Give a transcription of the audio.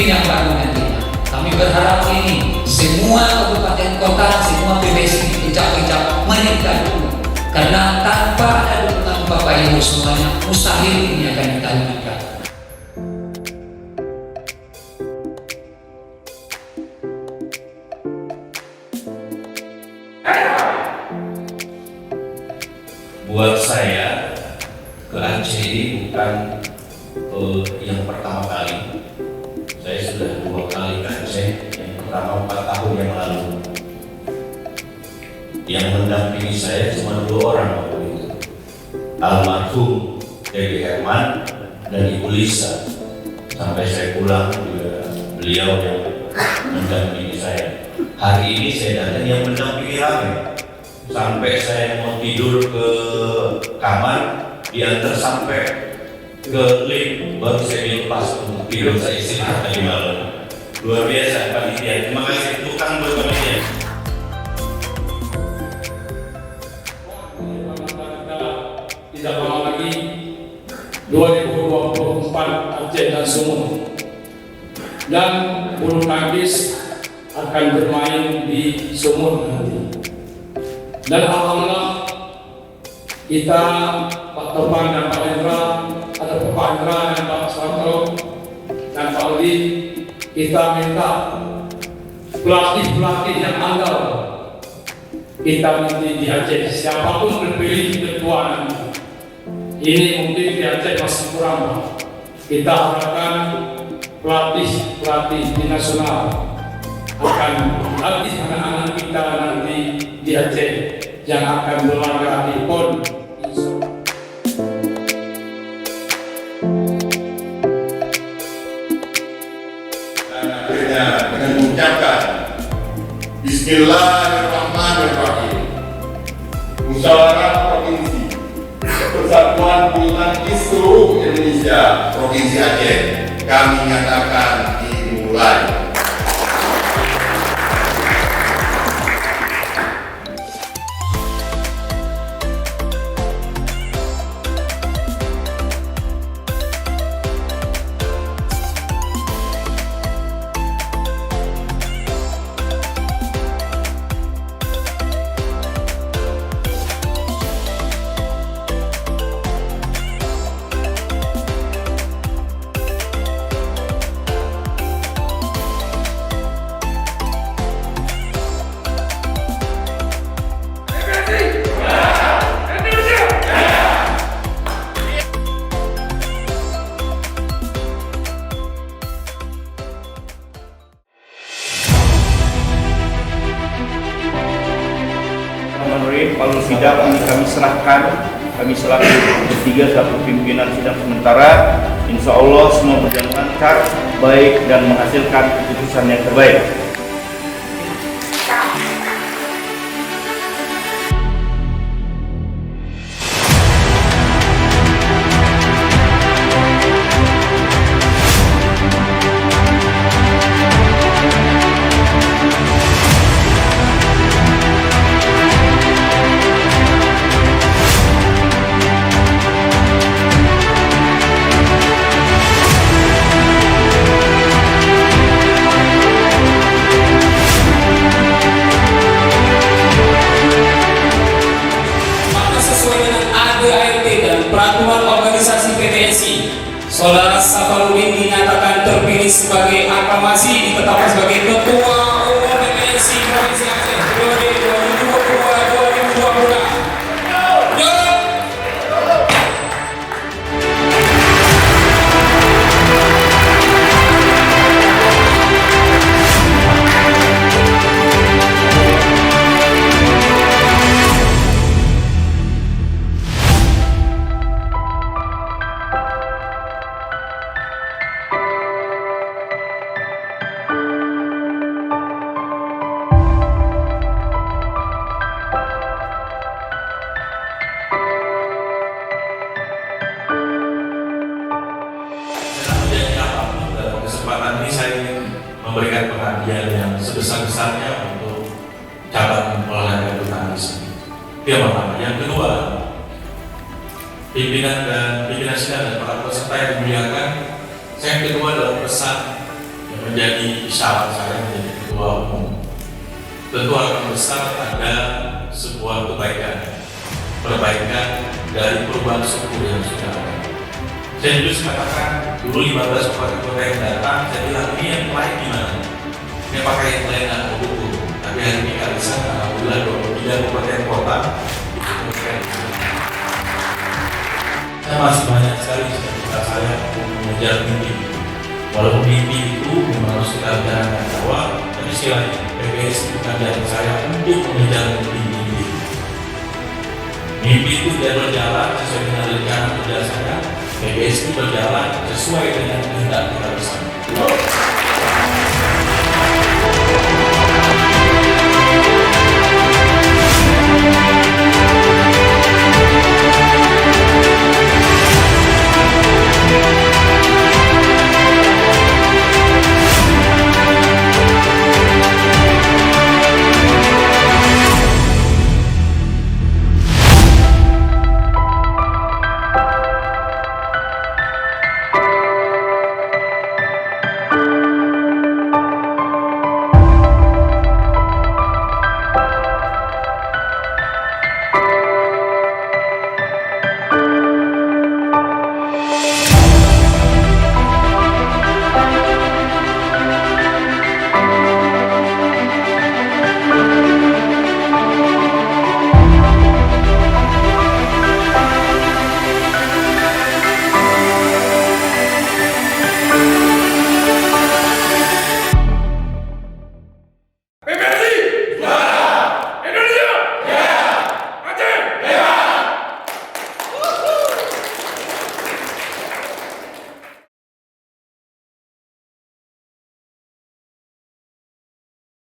yang baru nantinya. Kami berharap ini semua kabupaten kota, semua PBSI dipecah-pecah menikah dulu. Karena tanpa ada dukungan Bapak Ibu semuanya, mustahil ini akan kita wujudkan. Buat saya, ke Aceh ini bukan yang pertama kali. Saya sudah 2 kali ke Aceh. Yang pertama 4 tahun yang lalu. Yang mendampingi saya cuma 2 orang waktu itu. Almarhum Dedi Herman dan Ibu Lisa. Sampai saya pulang juga beliau yang mendampingi saya. Hari ini saya datang yang mendampingi rame. Sampai saya mau tidur ke kamar, diantar sampai ke lift, baru saya dilepas untuk tidur. Saya istirahat tadi malam. Luar biasa panitia. Terima kasih tukang buat panitia. Tidak lama lagi 2024 Aceh dan Sumut, dan bulu tangkis akan bermain di Sumut nanti. Dan alhamdulillah kita Pak Topan dan Pak Hendra, ada Pak Hendra dan Pak Santro dan Pak Udi, kita minta pelatih-pelatih yang andal kita nanti di Aceh, siapapun terpilih ketua nanti. Ini mungkin di Aceh masih kurang. Kita harapkan pelatih di nasional akan melatih anak-anak kita nanti di Aceh yang akan berlaga di PON. Dan akhirnya dengan mengucapkan Bismillahirrahmanirrahim, musyawarah provinsi Persatuan Bulu Tangkis seluruh Indonesia Provinsi Aceh kami nyatakan dimulai. Kalau sidang ini kami serahkan, kami selaku bertiga selaku pimpinan sidang sementara, insya Allah semua berjalan lancar, baik dan menghasilkan keputusan yang terbaik. Peraturan Organisasi PBSI, Saudara Safarudin dinyatakan terpilih sebagai aklamasi ditetapkan sebagai Ketua Umum PBSI Provinsi Aceh periode 2022-2026. Kesempatan ini saya ingin memberikan penghargaan yang sebesar-besarnya untuk cabang olahraga bulu tangkis ini. Itu yang pertama. Yang kedua, pimpinan sidang dan para peserta yang dimuliakan, saya yang kedua adalah pesan yang menjadi isyarat saya menjadi ketua umum. Tentu akan besar ada sebuah perbaikan dari perubahan struktur yang sudah ada. Saya juga katakan dulu 15 kabupaten kota yang datang, saya bilang ini yang lain gimana? Ini pakai yang lain atau buku. Tapi hari ini kali sana, alhamdulillah 23 kabupaten kota. Saya masih banyak sekali cita-cita saya untuk mengejar mimpi. Walaupun mimpi itu memang harus kita jalankan awal, tapi sekali lagi PPSI bukan jalan saya untuk mengejar mimpi. Mimpi itu tidak berjalan sesuai dengan rencana kerja saya. PPSI berjalan sesuai dengan kehendak kita bersama.